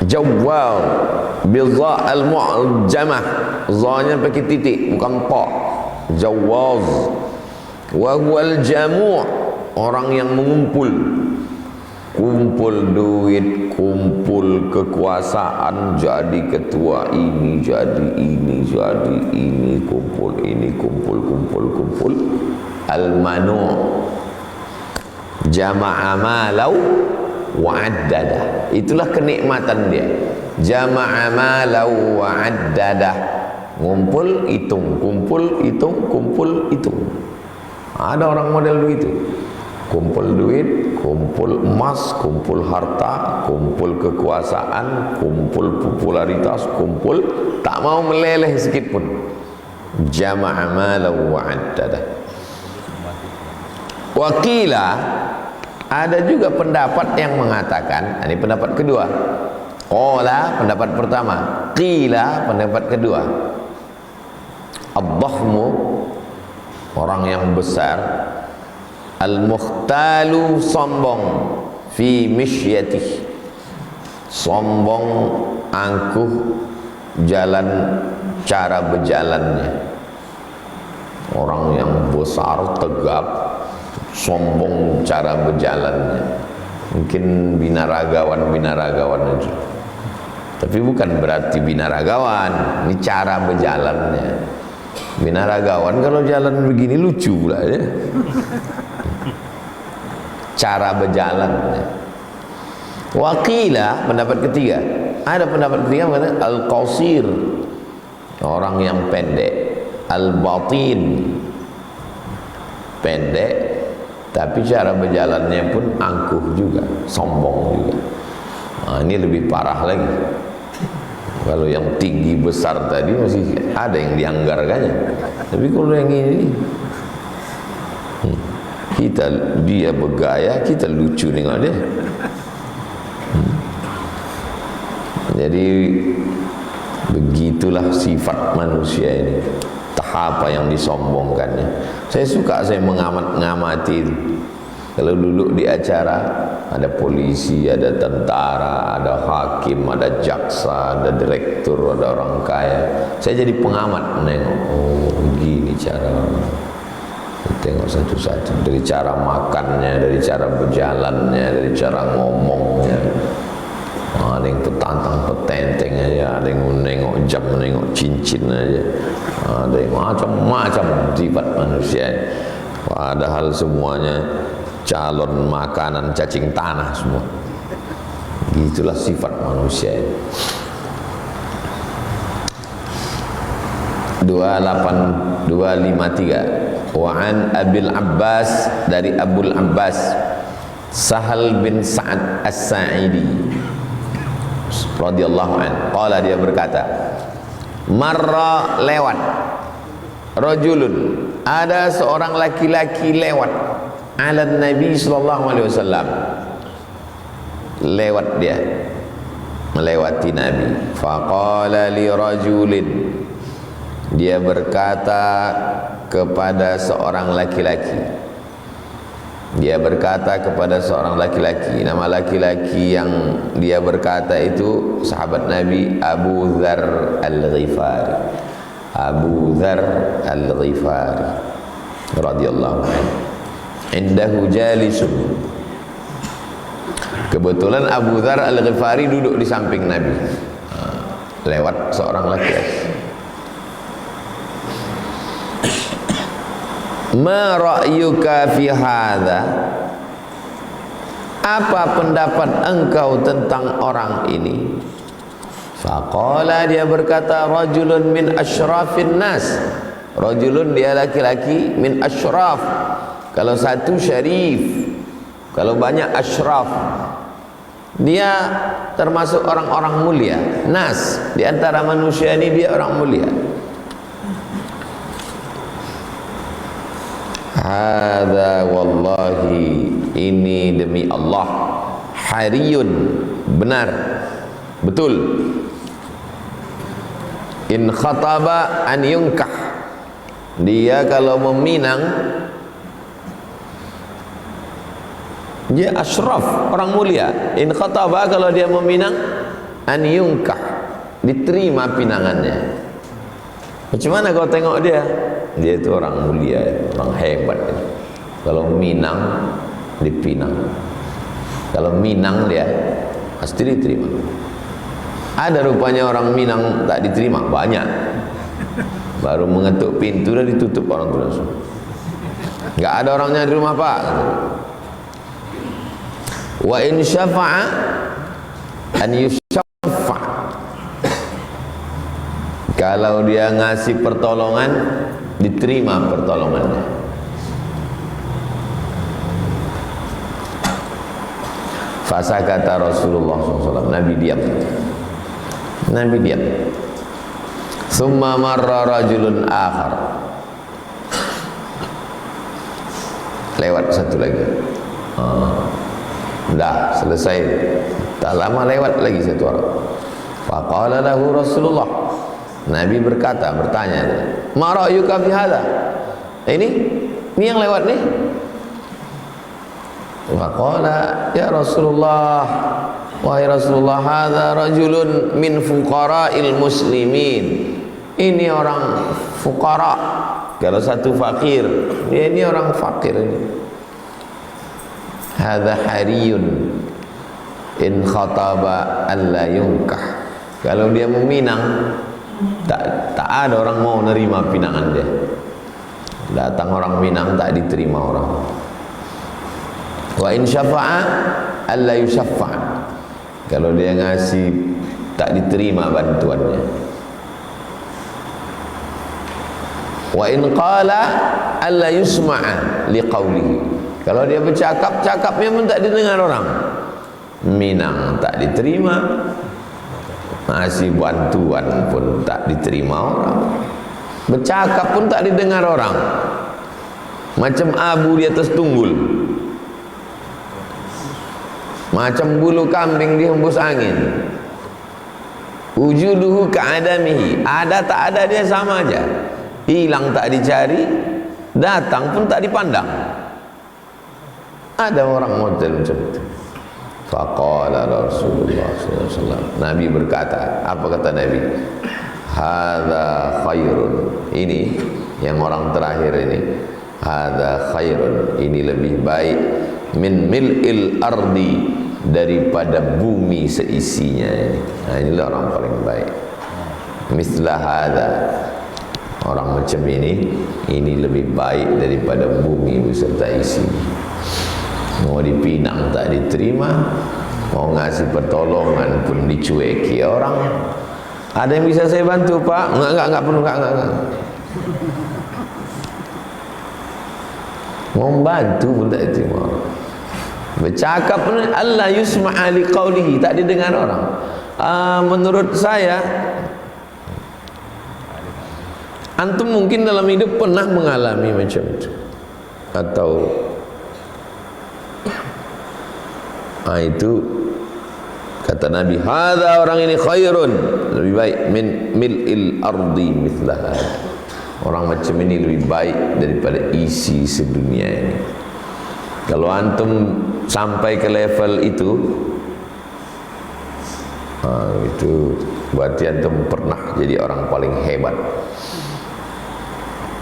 Jawwal bidha al-mu'jamah, zanya pakai titik bukan ta. Jawwaz. Wa huwal jamu', orang yang mengumpul, kumpul duit, kumpul kekuasaan, jadi ketua ini, jadi ini, jadi ini, kumpul ini, kumpul. Al-manu' jama'a malau wa'addada, itulah kenikmatan dia. Jama'a malau wa'addada, ngumpul hitung, kumpul hitung, kumpul hitung. Ada orang model begitu, kumpul duit, kumpul emas, kumpul harta, kumpul kekuasaan, kumpul popularitas, kumpul, tak mau meleleh sedikit pun. Jama'a malau wa'addada. Wakila, ada juga pendapat yang mengatakan, ini pendapat kedua. Qala pendapat pertama, qila pendapat kedua. Ad-dhahmu, orang yang besar, al-mukhtalu, sombong, fi mishyatih, sombong, angkuh jalan, cara berjalannya. Orang yang besar, tegap, sombong cara berjalannya. Mungkin binaragawan itu, tapi bukan berarti binaragawan, ini cara berjalannya. Binaragawan kalau jalan begini lucu pula ya. Cara berjalannya. Wakila pendapat ketiga, ada pendapat ketiga mengatakan al-qasir, orang yang pendek, al-batin, pendek tapi cara berjalannya pun angkuh juga, sombong juga. Nah, ini lebih parah lagi. Kalau yang tinggi besar tadi masih ada yang dianggarkannya, tapi kalau yang ini dia bergaya, kita lucu dengan dia. Jadi begitulah sifat manusia ini, tahap yang disombongkannya. Saya suka mengamati itu. Kalau duduk di acara, ada polisi, ada tentara, ada hakim, ada jaksa, ada direktur, ada orang kaya. Saya jadi pengamat menengok, oh begini cara. Tengok satu-satu, dari cara makannya, dari cara berjalannya, dari cara ngomongnya. Ada yang petantang-petenteng aja, ada yang menengok jam, menengok cincin aja, ada yang macam-macam sifat manusia. Padahal semuanya calon makanan cacing tanah semua. Itulah sifat manusia. 28253 wa an Abil Abbas, dari Abul Abbas Sahal bin Sa'ad As-Sa'idi radhiyallahu an, qala, dia berkata, marra, lewat, rajulun, ada seorang laki-laki lewat, ala Nabi sallallahu alaihi wasallam, lewat dia, melewati Nabi. Faqala li rajulin, dia berkata kepada seorang laki-laki. Dia berkata kepada seorang laki-laki. Nama laki-laki yang dia berkata itu sahabat Nabi Abu Dzar Al-Ghifari. Abu Dzar Al-Ghifari radhiyallahu anhu. Indahu jalisun. Kebetulan Abu Dzar Al-Ghifari duduk di samping Nabi. Lewat seorang laki-laki. Ma ra'yuka fi hadza, apa pendapat engkau tentang orang ini? Faqala, dia berkata, rajulun min asyrafin nas, rajulun, dia laki-laki, min asyraf, kalau satu syarif, kalau banyak asyraf, dia termasuk orang-orang mulia. Nas, di antara manusia ini dia orang mulia. Hadza wallahi, ini demi Allah, hariyun, benar, betul, in khataba an yunkah, dia kalau meminang, dia asyraf, orang mulia. In khataba, kalau dia meminang, an yunkah, diterima pinangannya. Macam mana kau tengok dia? Dia itu orang mulia, orang hebat. Kalau Minang dipinang, kalau Minang dia pasti diterima. Ada rupanya orang Minang tak diterima, banyak. Baru mengetuk pintu dah ditutup orang tu langsung. Enggak ada orangnya di rumah Pak. Wa in syafa'a an yusyaffa. Kalau dia ngasih pertolongan, diterima pertolongannya. Fasa kata Rasulullah SAW, Nabi diam. Nabi diam. Summa marra rajulun akhar. Lewat satu lagi. Dah selesai. Tak lama lewat lagi satu orang. Faqala lahu Rasulullah. Nabi berkata, bertanya, "Ma ra'yuka fi hadha?" Ini yang lewat ni. Faqala, "Ya Rasulullah, wahai Rasulullah, hadha rajulun min fuqara'il muslimin." Ini orang fuqara. Kalau satu fakir, dia ini orang fakir ini. Hadha hariyun in khataba an la yunkah. Kalau dia meminang, tak ada orang mau nerima pinangan dia. Datang orang Minang tak diterima orang. Wa in syafa'a alla yusyaffa. Kalau dia ngasih tak diterima bantuannya. Wa in qala alla yusma'a liqaulihi. Kalau dia bercakap, cakapnya pun tak didengar orang. Minang tak diterima, ngasih bantuan pun tak diterima orang, bercakap pun tak didengar orang. Macam abu di atas tunggul, macam bulu kambing dihembus angin. Wujuduhu ka'adamihi, ada tak ada dia sama aja. Hilang tak dicari, datang pun tak dipandang. Ada orang model macam itu. Faqala Rasulullah SAW. Nabi berkata, apa kata Nabi? Hadza khairun. Ini yang orang terakhir ini. Hadza khairun. Ini lebih baik min mil'il ardi, daripada bumi seisinya ini. Nah, inilah orang paling baik. Mislah hadza. Orang macam ini lebih baik daripada bumi beserta isi. Mau dipinang tak diterima, mau ngasih pertolongan pun dicueki orang. Ada yang bisa saya bantu Pak? Enggak perlu, enggak. Mau bantu pun tak diterima orang. Bercakap pun Allah yusma'a liqaulihi, tak didengar orang. Menurut saya, antum mungkin dalam hidup pernah mengalami macam itu, atau itu kata Nabi, hadza, orang ini khairun, lebih baik min mil'il ardi mithlah. Orang macam ini lebih baik daripada isi sedunia ini. Kalau antum sampai ke level itu berarti antum pernah jadi orang paling hebat.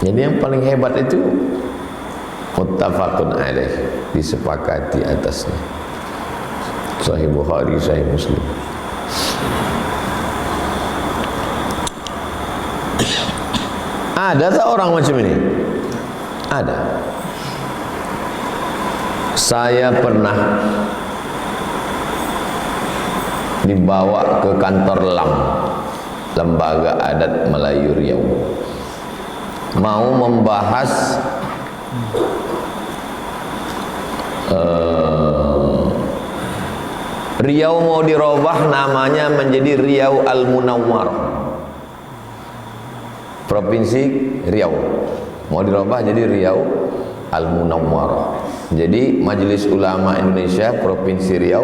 Jadi yang paling hebat itu muttafaqun alaih, disepakati atasnya. Sahih Bukhari, Sahih Muslim. Ada tak orang macam ini? Ada. Saya pernah dibawa ke kantor LAM, Lembaga Adat Melayu Riau, mau membahas Riau mau dirubah namanya menjadi Riau Al-Munawwar. Provinsi Riau mau dirubah jadi Riau Al-Munawwar. Jadi Majelis Ulama Indonesia Provinsi Riau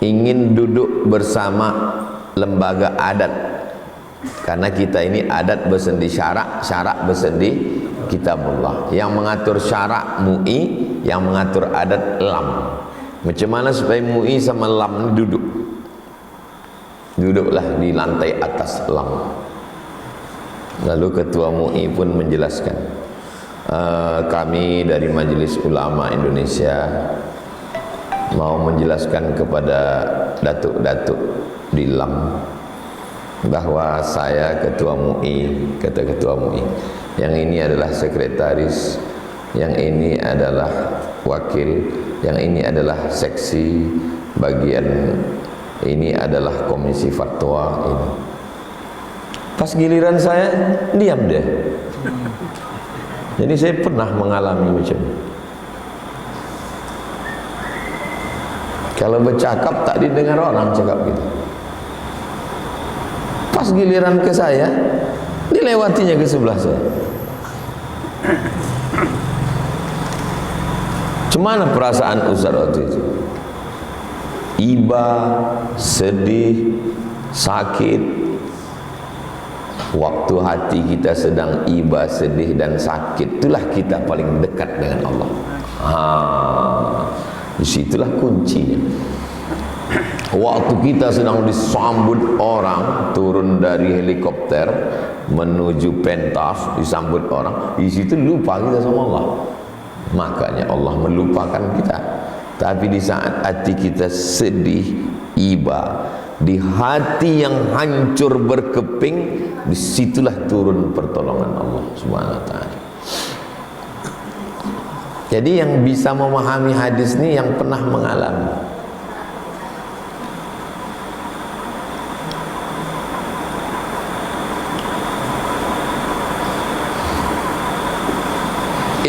ingin duduk bersama lembaga adat, karena kita ini adat bersendi syarak, syarak bersendi kitabullah. Yang mengatur syarak MUI, yang mengatur adat LAM. Macam mana supaya MUI sama LAM duduk? Duduklah di lantai atas elang. Lalu ketua MUI pun menjelaskan, kami dari Majelis Ulama Indonesia mau menjelaskan kepada datuk-datuk di LAM bahwa saya ketua MUI, kata ketua MUI, yang ini adalah sekretaris, yang ini adalah wakil, yang ini adalah seksi, bagian ini adalah komisi fatwa ini. Pas giliran saya diam deh. Jadi saya pernah mengalami macam ini. Kalau bercakap tak didengar orang cakap gitu. Pas giliran ke saya, dilewatinya ke sebelah saya. Cemana perasaan Ustaz waktu itu? Iba, sedih, sakit. Waktu hati kita sedang iba, sedih dan sakit, itulah kita paling dekat dengan Allah. Disitulah kuncinya. Waktu kita sedang disambut orang turun dari helikopter menuju pentas, disambut orang, di situ lupa kita sama Allah. Makanya Allah melupakan kita. Tapi di saat hati kita sedih, iba, di hati yang hancur berkeping, disitulah turun pertolongan Allah Subhanahu wa ta'ala. Jadi yang bisa memahami hadis ini yang pernah mengalami.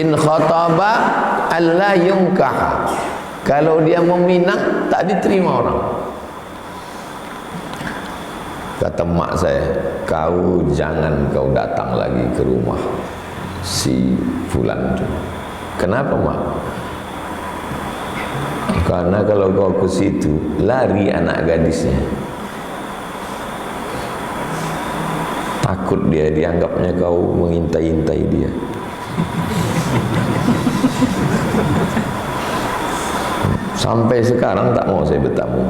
In khataba alla yunkah. Kalau dia meminang tak diterima orang. Kata mak saya, kau jangan kau datang lagi ke rumah si fulan tu. Kenapa mak? Karena kalau kau ke situ lari anak gadisnya. Takut dia dianggapnya kau mengintai-intai dia. Sampai sekarang tak mau saya bertamu.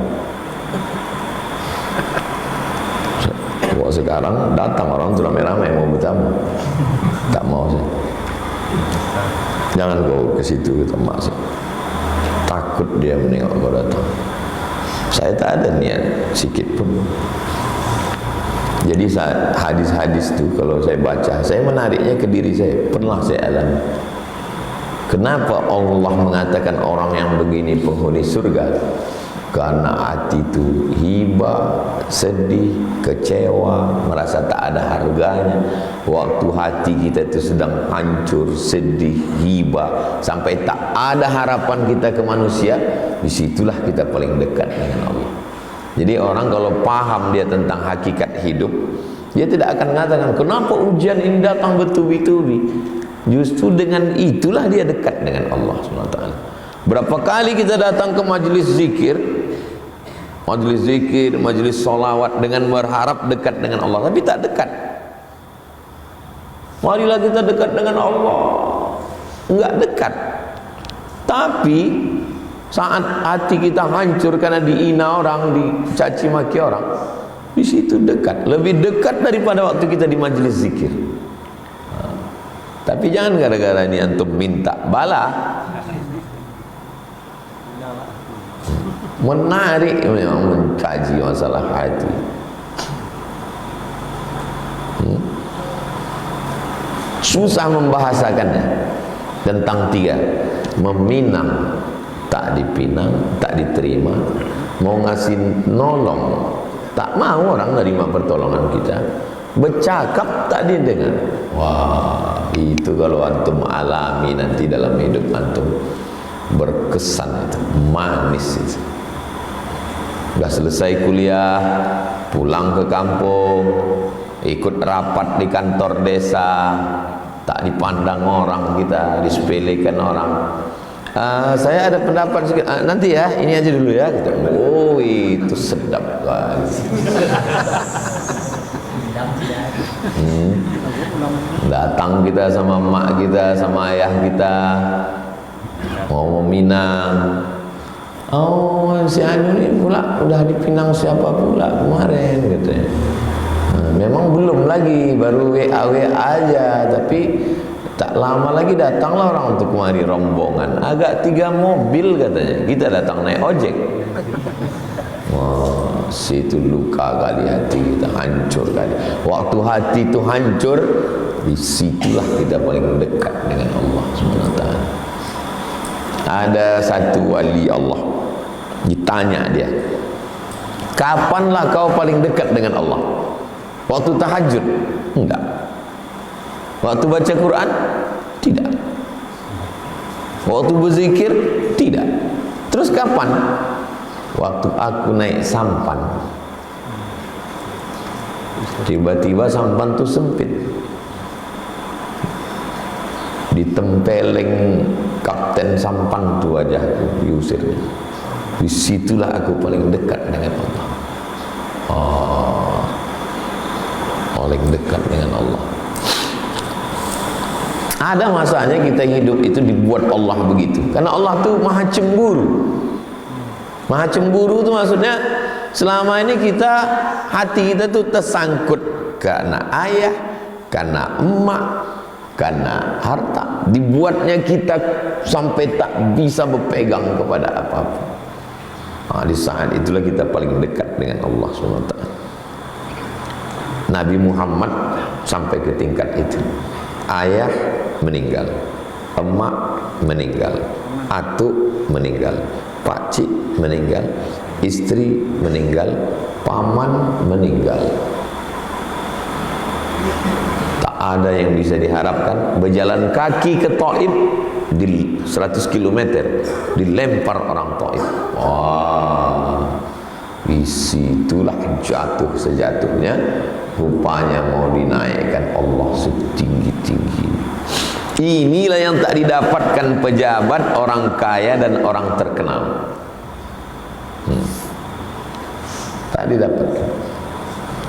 Sekarang datang orang tu ramai-ramai mau bertamu, tak mau saya. Jangan kau ke situ, kata mak saya. Takut dia menengok kau datang. Saya tak ada niat sikit pun. Jadi hadis-hadis tu kalau saya baca, saya menariknya ke diri saya. Pernah saya alami. Kenapa Allah mengatakan orang yang begini penghuni surga? Karena hati itu hibah, sedih, kecewa, merasa tak ada harganya. Waktu hati kita itu sedang hancur, sedih, hibah, sampai tak ada harapan kita ke manusia, disitulah kita paling dekat dengan Allah. Jadi orang kalau paham dia tentang hakikat hidup, dia tidak akan mengatakan kenapa ujian ini datang bertubi-tubi. Justru dengan itulah dia dekat dengan Allah SWT. Berapa kali kita datang ke majlis zikir, majlis solawat dengan berharap dekat dengan Allah, tapi tak dekat. Marilah kita dekat dengan Allah, enggak dekat. Tapi saat hati kita hancur karena dihina orang, dicaci maki orang, di situ dekat, lebih dekat daripada waktu kita di majlis zikir. Tapi jangan gara-gara ini antum minta bala. Menarik memang mengkaji masalah hati. Susah membahasakannya tentang tiga: meminang tak dipinang, tak diterima; mau ngasih nolong tak mau orang nerima pertolongan kita; bercakap tak didengar. Wah, itu kalau antum alami nanti dalam hidup antum, berkesan itu, manis itu. Sudah selesai kuliah, pulang ke kampung, ikut rapat di kantor desa, tak dipandang orang kita, disepelekan orang. Saya ada pendapat sedikit. Nanti ya, ini aja dulu ya. Kita, oh itu sedap kali. Datang kita sama mak kita, sama ayah kita, mau meminang. Oh, si Anu ini pula udah dipinang siapa pula kemarin katanya. Memang belum lagi, baru WA aja, tapi tak lama lagi datanglah orang untuk kemari rombongan, agak 3 mobil katanya. Kita datang naik ojek. Wah, situ luka kali hati kita, hancur kali. Waktu hati itu hancur, disitulah kita paling dekat dengan Allah SWT. Ada satu wali Allah, ditanya dia, kapanlah kau paling dekat dengan Allah? Waktu tahajud? Enggak. Waktu baca Quran? Tidak. Waktu berzikir? Tidak. Terus kapan? Waktu aku naik sampan. Tiba-tiba sampan itu sempit, ditempeleng kapten sampan itu aja diusir. Disitulah aku paling dekat dengan Allah. Oh, paling dekat dengan Allah. Ada masanya kita hidup itu dibuat Allah begitu, karena Allah tuh maha cemburu. Maha cemburu itu maksudnya selama ini kita, hati kita tuh tersangkut karena ayah, karena emak, karena harta. Dibuatnya kita sampai tak bisa berpegang kepada apa-apa. Di saat itulah kita paling dekat dengan Allah SWT. Nabi Muhammad sampai ke tingkat itu. Ayah meninggal, emak meninggal, atuk meninggal, pakcik meninggal, istri meninggal, paman meninggal. Tak ada yang bisa diharapkan. Berjalan kaki ke Taif, di 100 km dilempar orang Taif. Wah, disitulah jatuh sejatuhnya. Rupanya mau dinaikkan Allah setinggi-tinggi. Inilah yang tak didapatkan pejabat, orang kaya dan orang terkenal. Tak didapatkan.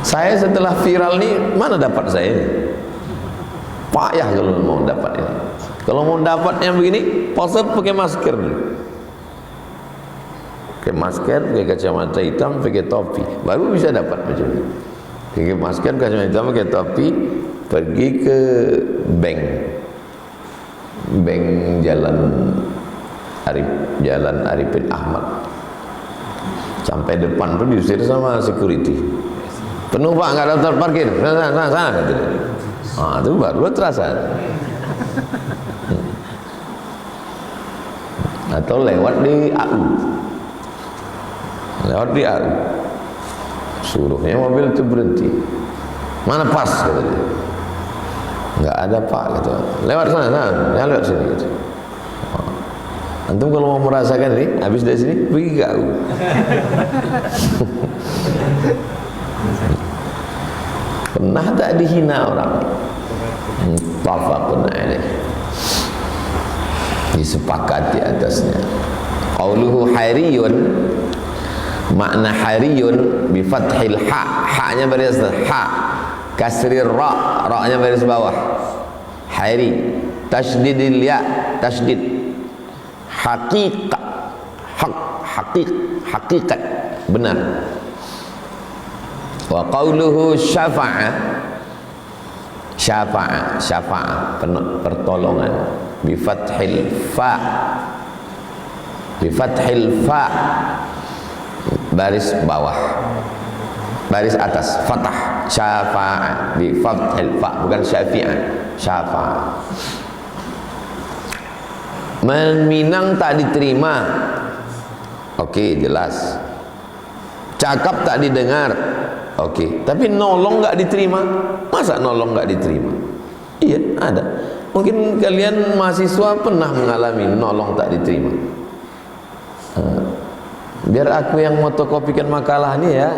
Saya setelah viral nih, mana dapat saya ini? Payah kalau mau dapat ini. Kalau mau dapatnya begini, puasa pakai masker dulu. Pakai masker, pakai kacamata hitam, pakai topi, baru bisa dapat macam ini. Pakai masker, kacamata hitam, pakai topi, pergi ke bank Jalan Arifin Ahmad. Sampai depan tuh diusir sama security. Penuh Pak, nggak daftar parkir. Sana gitu. Itu baru terasa. Atau lewat di AU. Suruhnya mobil itu berhenti. Mana pas kata dia. Nggak ada Pak gitu. Lewat sana, jangan lewat sini gitu. Antum kalau mau merasakan ini, habis dari sini pergi ke AU. Pernah tak dihina orang? Muttafaqun alaih, disepakati atasnya. Qauluhu hariyun, makna hariyun bi fathil ha, ha-nya baris ha, kasrir ra, ra-nya baris bawah. Hari, tasydidil ya, tasydid. Haqiqah, haqiqat, benar. Wa qauluhu syafa'a, syafa'a, pertolongan. Bi fathil fa, baris bawah, baris atas, fathah. Syafa'a bi fathil fa, bukan syafi'ah, syafa'a. Meminang tak diterima, oke, jelas. Cakap tak didengar, oke. Tapi nolong nggak diterima, masa nolong nggak diterima? Iya, ada. Mungkin kalian mahasiswa pernah mengalami nolong tak diterima. Biar aku yang fotokopikan makalah ini ya.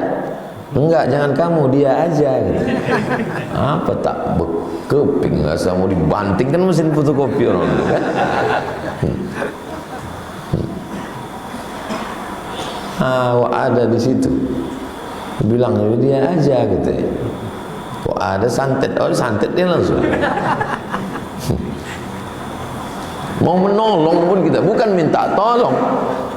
Enggak, jangan kamu, dia aja gitu. Apa tak bekeping, nggak mau dibanting, kan mesin fotokopi orang itu kan. Ada di situ. Bilang dia aja gitu ya. Kok ada santet, santet dia langsung. Mau menolong pun kita bukan minta tolong,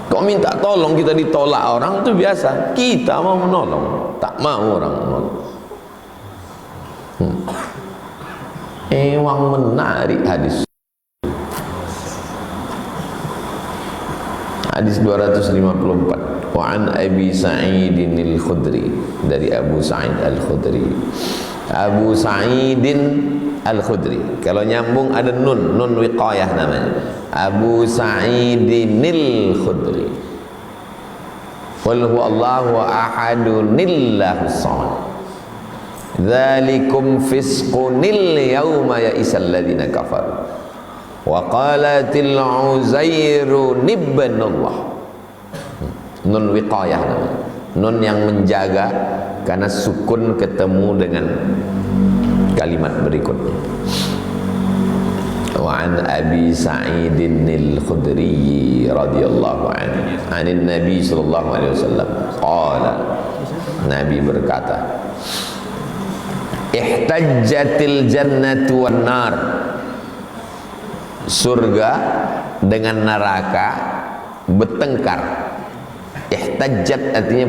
Kok minta tolong kita ditolak orang itu biasa. Kita mau menolong, tak mau orang menolong. Emang menarik hadis. Hadis 254. Wa an Abi Sa'idin al-Khudri, dari Abu Sa'id al-Khudri. Abu Sa'idin al-Khudri. Kalau nyambung ada nun wiqayah namanya. Abu Sa'idin al-Khudri. Qul huwallahu ahadunillahu samad. Dzalikum fisqunil yauma ya'isal ladzina kafaru. Wa qalatil Uzairu ibnullah. Nun wiqayah namanya. Nun yang menjaga karena sukun ketemu dengan kalimat berikutnya. Wa an Abi Sa'idin al-Khudri radhiyallahu anhu, anin Nabi sallallahu alaihi wasallam qala, Nabi berkata, ihtajjatil jannatu wan nar, surga dengan neraka bertengkar. Ihtajjat artinya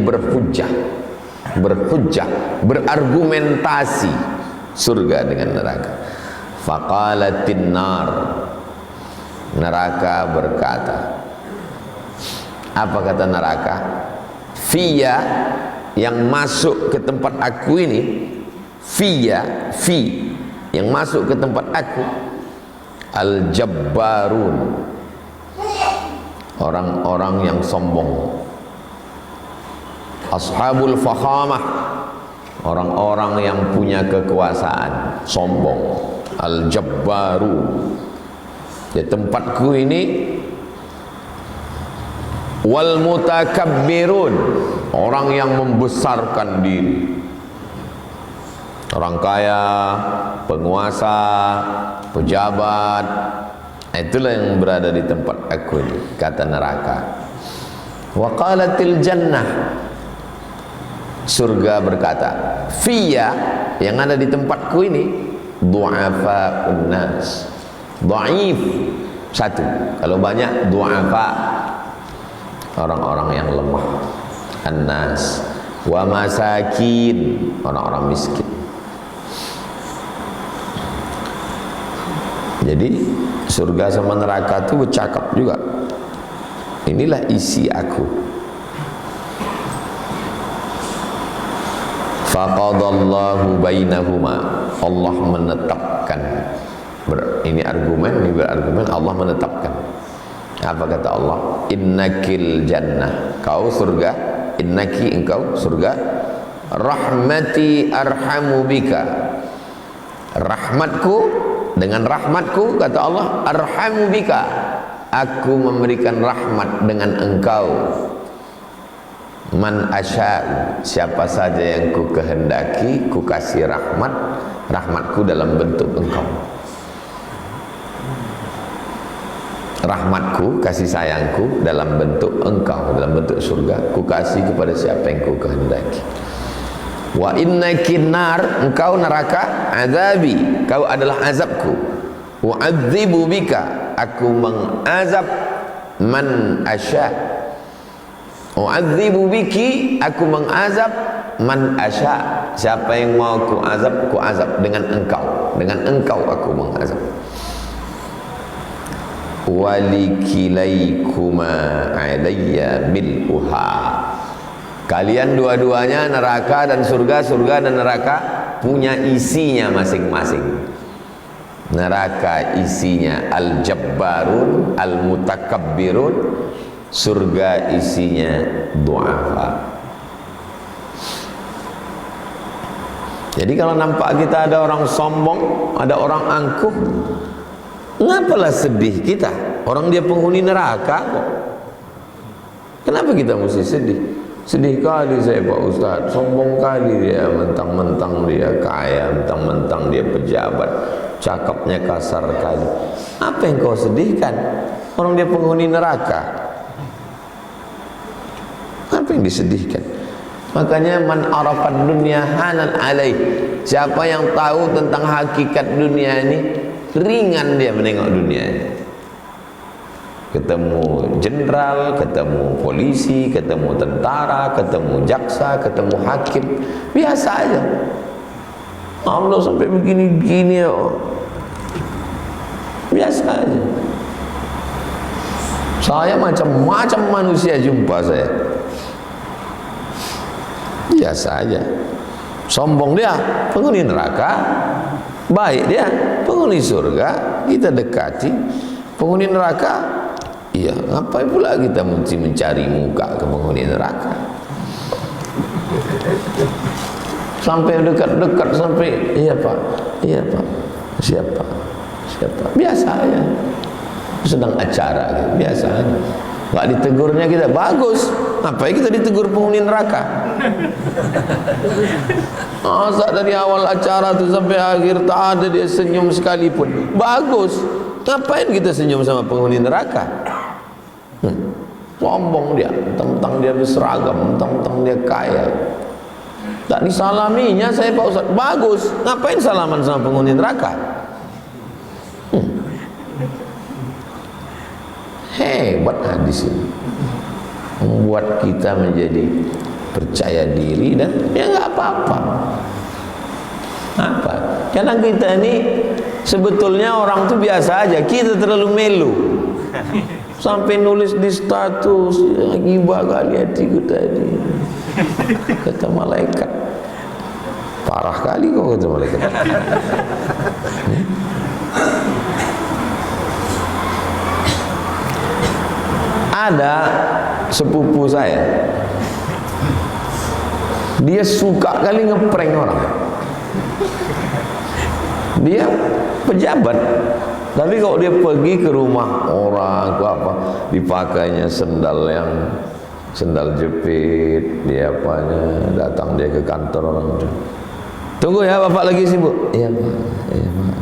berhujjah, berargumentasi surga dengan neraka. Faqalatin nar, neraka berkata, apa kata neraka? Fiya, yang masuk ke tempat aku ini, fiya, fi, yang masuk ke tempat aku, al-jabbarun, orang-orang yang sombong. Ashabul fakhamah, orang-orang yang punya kekuasaan, sombong. Al-jabbaru, di tempatku ini. Wal mutakabbirun, orang yang membesarkan diri, orang kaya, penguasa, pejabat. Itulah yang berada di tempat aku ini, kata neraka. Wa qalatil jannah, surga berkata, fiya, yang ada di tempatku ini, du'afa'un nas, dhaif, satu, kalau banyak du'afa, orang-orang yang lemah, an-nas, wa masakin, orang-orang miskin. Jadi surga sama neraka itu bercakap juga. Inilah isi aku. Faqadallahu bainahuma, Allah menetapkan. Ini argumen, ini berargumen, Allah menetapkan. Apa kata Allah? Innakil jannah, kau surga. Innaki, engkau surga. Rahmati arhamu bika, rahmatku, dengan rahmatku, kata Allah, arhamu bika, aku memberikan rahmat dengan engkau. Man asya'u, siapa saja yang ku kehendaki, ku kasih rahmat, rahmatku dalam bentuk engkau. Rahmatku, kasih sayangku dalam bentuk engkau, dalam bentuk surga, ku kasih kepada siapa yang ku kehendaki. Wa innakin nar, engkau neraka, azabi, kau adalah azabku. U'adzibu bika, aku mengazab man asya'. U'adzibu biki, aku mengazab man asya', siapa yang mau ku azab dengan engkau, dengan engkau aku mengazab. Walikilaikuma alayya mil'uha, kalian dua-duanya, neraka dan surga, surga dan neraka punya isinya masing-masing. Neraka isinya al-jabbarun, al-mutakabbirun, surga isinya du'afa. Jadi kalau nampak kita ada orang sombong, ada orang angkuh, ngapalah sedih kita? Orang dia penghuni neraka kok. Kenapa kita mesti sedih? Sedih kali saya Pak Ustaz, sombong kali dia, mentang-mentang dia kaya, mentang-mentang dia pejabat, cakapnya kasar kali. Apa yang kau sedihkan? Orang dia penghuni neraka. Apa yang disedihkan? Makanya man arafad dunya hanan alaih, siapa yang tahu tentang hakikat dunia ini, ringan dia menengok dunia ini. ketemu jenderal, ketemu polisi, ketemu tentara, ketemu jaksa, ketemu hakim, biasa aja. Allah sampai begini-begini ya, biasa aja. Saya macam-macam manusia jumpa saya, biasa aja. Sombong dia, penghuni neraka. Baik dia, penghuni surga. Kita dekati penghuni neraka. Iya, ngapain pula kita mesti mencari muka ke penghuni neraka? Sampai dekat-dekat, sampai iya pak, siapa, biasa aja. Sedang acara, gitu. Biasa aja. Nggak ditegurnya kita, bagus. Ngapain kita ditegur penghuni neraka? Masa dari awal acara tuh sampai akhir tak ada dia senyum sekalipun, bagus. Ngapain kita senyum sama penghuni neraka? Sombong dia, tentang dia berseragam, tentang dia kaya. Tak disalaminya saya Pak Ustaz, bagus. Ngapain salaman sama penghuni neraka? Hebat hadis ini, membuat kita menjadi percaya diri dan ya nggak apa-apa. Apa? Karena kita ini sebetulnya orang tuh biasa aja, kita terlalu melu. Sampai nulis di status, gibah kali hatiku tadi. Kata malaikat, parah kali kok kata malaikat. Ada sepupu saya, dia suka kali ngeprank orang. Dia pejabat, tapi kalau dia pergi ke rumah orang, ke apa, dipakainya sendal jepit, dia apanya, datang dia ke kantor orang. Tunggu ya, bapak lagi sibuk. Iya pak, iya pak.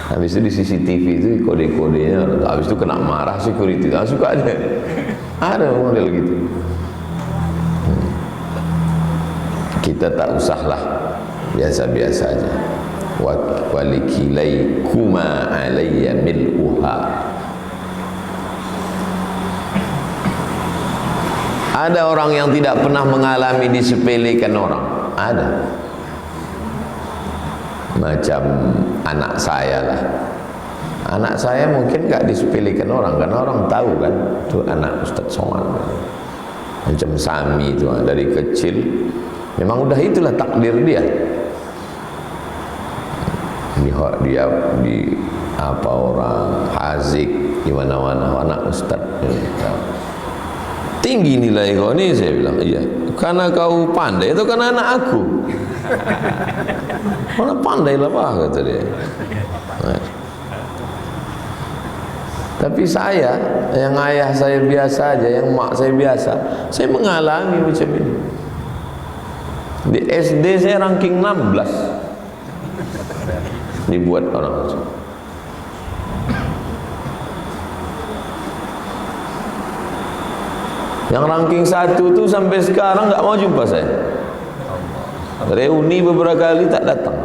Habis itu di CCTV itu kode-kodenya, habis itu kena marah security. Suka ada model gitu. Kita tak usahlah, biasa-biasa aja. Walikilai kuma alayya mil'uha. Ada orang yang tidak pernah mengalami disepelekan orang, ada. Macam anak saya lah. Anak saya mungkin gak disepelekan orang, karena orang tahu kan itu anak Ustaz Somad. Macam Sami itu dari kecil memang udah itulah takdir dia. Dia di apa orang hazik di mana-mana anak Ustaz. Tinggi nilai kau ni, saya bilang. Iya, karena kau pandai itu karena anak aku. Mana pandai lah pak, kata dia. Nah. Tapi saya, yang ayah saya biasa aja, yang mak saya biasa, saya mengalami macam ini. Di SD saya ranking 16, dibuat orang. Yang ranking 1 tuh sampai sekarang nggak mau jumpa saya. Reuni beberapa kali tak datang.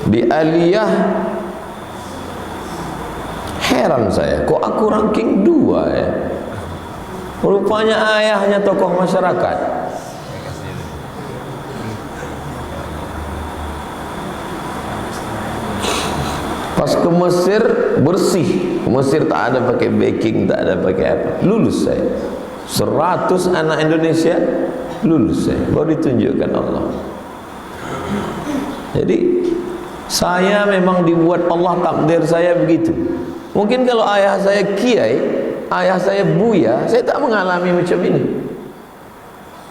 Di aliyah heran saya, kok aku ranking 2 ya? Rupanya ayahnya tokoh masyarakat. Pas ke Mesir bersih, ke Mesir tak ada pakai baking, tak ada pakai apa, lulus saya. 100 anak Indonesia lulus saya, baru ditunjukkan Allah. Jadi saya memang dibuat Allah, takdir saya begitu. Mungkin kalau ayah saya kiai, ayah saya buya, saya tak mengalami macam ini.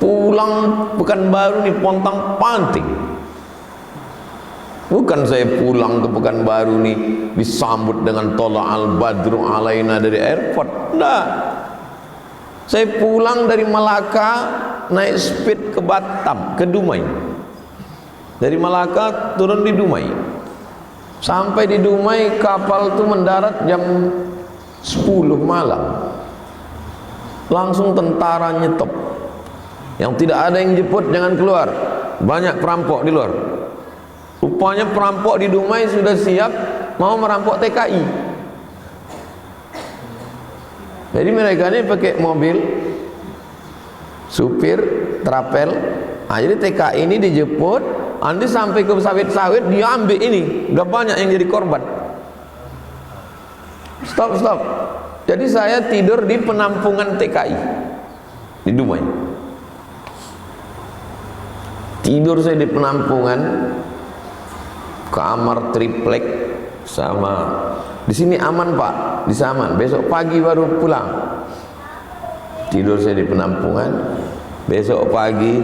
Pulang Pekanbaru nih pontang panting. Bukan saya pulang ke Pekanbaru nih disambut dengan tola'al badru alaina dari airport. Enggak. Saya pulang dari Malaka naik speed ke Batam, ke Dumai. Dari Malaka turun di Dumai. Sampai di Dumai kapal itu mendarat jam 10 malam. Langsung tentara nyetop. Yang tidak ada yang jemput jangan keluar. Banyak perampok di luar. Rupanya perampok di Dumai sudah siap mau merampok TKI. Jadi mereka ini pakai mobil supir trapel. Nah, jadi TKI ini dijemput, nanti sampai ke sawit-sawit dia ambil ini. Udah banyak yang jadi korban. Stop. Jadi saya tidur di penampungan TKI di Dumai. Tidur saya di penampungan, kamar triplek sama. Di sini aman Pak, di sana. Besok pagi baru pulang. Tidur saya di penampungan. Besok pagi,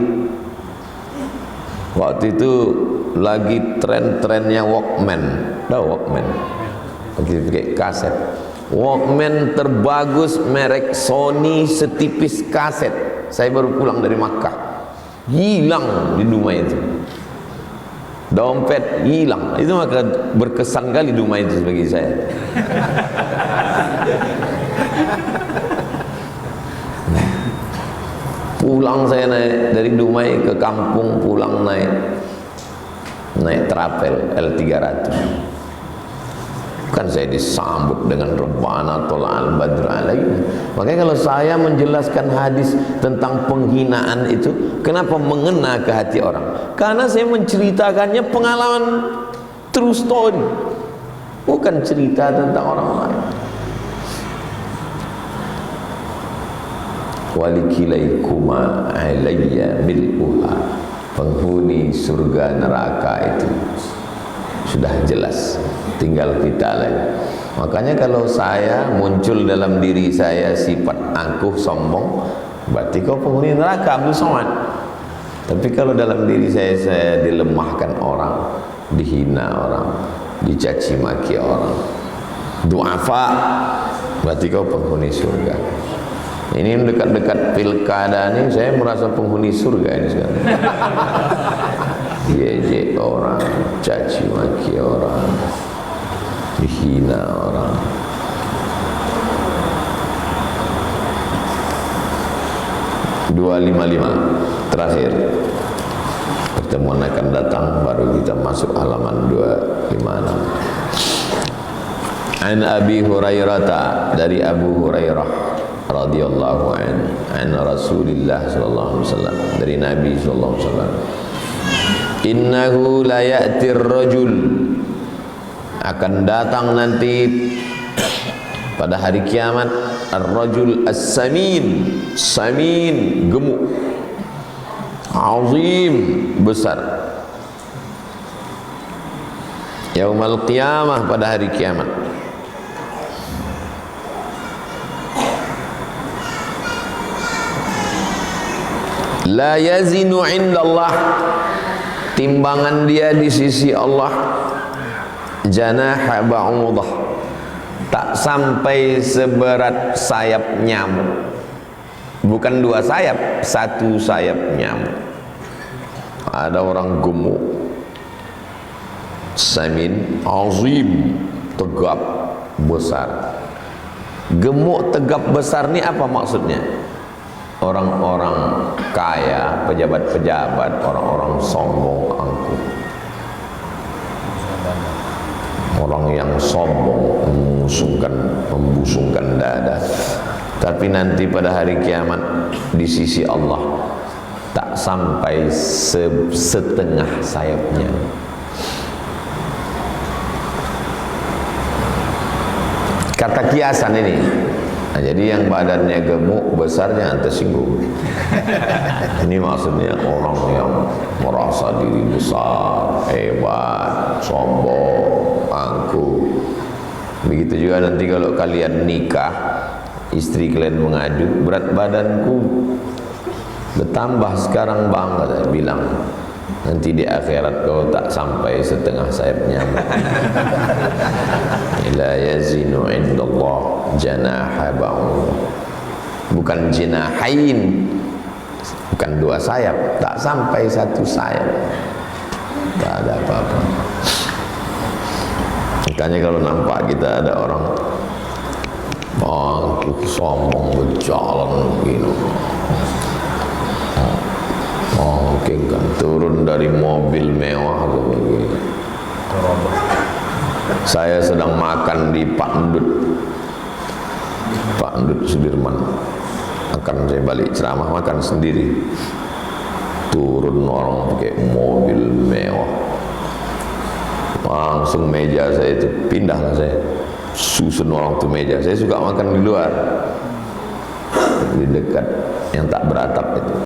waktu itu lagi tren-trennya Walkman. Tahu Walkman? Pakai kaset. Walkman terbagus merek Sony setipis kaset. Saya baru pulang dari Makkah. Hilang di Dumai itu. Dompet hilang. Itu maka berkesan kali Dumai itu bagi saya. Pulang saya naik dari Dumai ke kampung, pulang naik trapel L300. Kan saya disambut dengan rebana tola'al badru alaina. Makanya kalau saya menjelaskan hadis tentang penghinaan itu, kenapa mengena ke hati orang? Karena saya menceritakannya pengalaman true story, bukan cerita tentang orang lain. Walikilaikuma alayya mil'uha. Penghuni surga neraka itu sudah jelas, tinggal kita lagi. Makanya kalau saya muncul dalam diri saya sifat angkuh sombong, berarti kau penghuni neraka Abdul Somad. Tapi kalau dalam diri saya dilemahkan orang, dihina orang, dicaci maki orang, du'afa, berarti kau penghuni surga. Ini dekat-dekat pilkada ini saya merasa penghuni surga ini sekarang. Diejek orang, caci maki orang, dihina orang. (255) terakhir. Pertemuan akan datang, baru kita masuk halaman 256. An Abi Hurairah, dari Abu Hurairah radhiyallahu an Rasulillah sallallahu alaihi wasallam, dari Nabi sallallahu alaihi wasallam. Innahu la ya'tir rajul, akan datang nanti pada hari kiamat ar-rajul as-samin, samin gemuk, azim besar. Yaumal qiyamah, pada hari kiamat. La yazinu indallah, timbangan dia di sisi Allah janaha ba'udah, tak sampai seberat sayap nyamuk. Bukan 2 sayap, 1 sayap nyamuk. Ada orang gemuk, samin, azim, tegap, besar. Gemuk, tegap, besar ni apa maksudnya? Orang-orang kaya, pejabat-pejabat, orang-orang sombong angkuh, orang yang sombong, membusungkan dada. Tapi nanti pada hari kiamat di sisi Allah tak sampai setengah sayapnya. Kata kiasan ini. Nah, jadi yang badannya gemuk, besar jangan tersinggung. Ini maksudnya orang yang merasa diri besar, hebat, sombong, angkuh. Begitu juga nanti kalau kalian nikah, istri kalian mengadu, berat badanku bertambah sekarang bang, saya bilang. Nanti di akhirat kau tak sampai setengah sayapnya. La yazinu indallah janaha ba'udah, bukan jinahain, bukan 2 sayap, tak sampai 1 sayap, tak ada apa-apa. Makanya kalau nampak kita ada orang sombong berjalan begini, mungkin kan turun dari mobil mewah begini. Saya sedang makan di Pak Endut, Pak Ndut Sudirman akan saya balik ceramah, makan sendiri, turun orang pakai mobil mewah, langsung meja saya itu pindahlah saya, susun orang tuh meja. Saya suka makan di luar, di dekat yang tak beratap itu.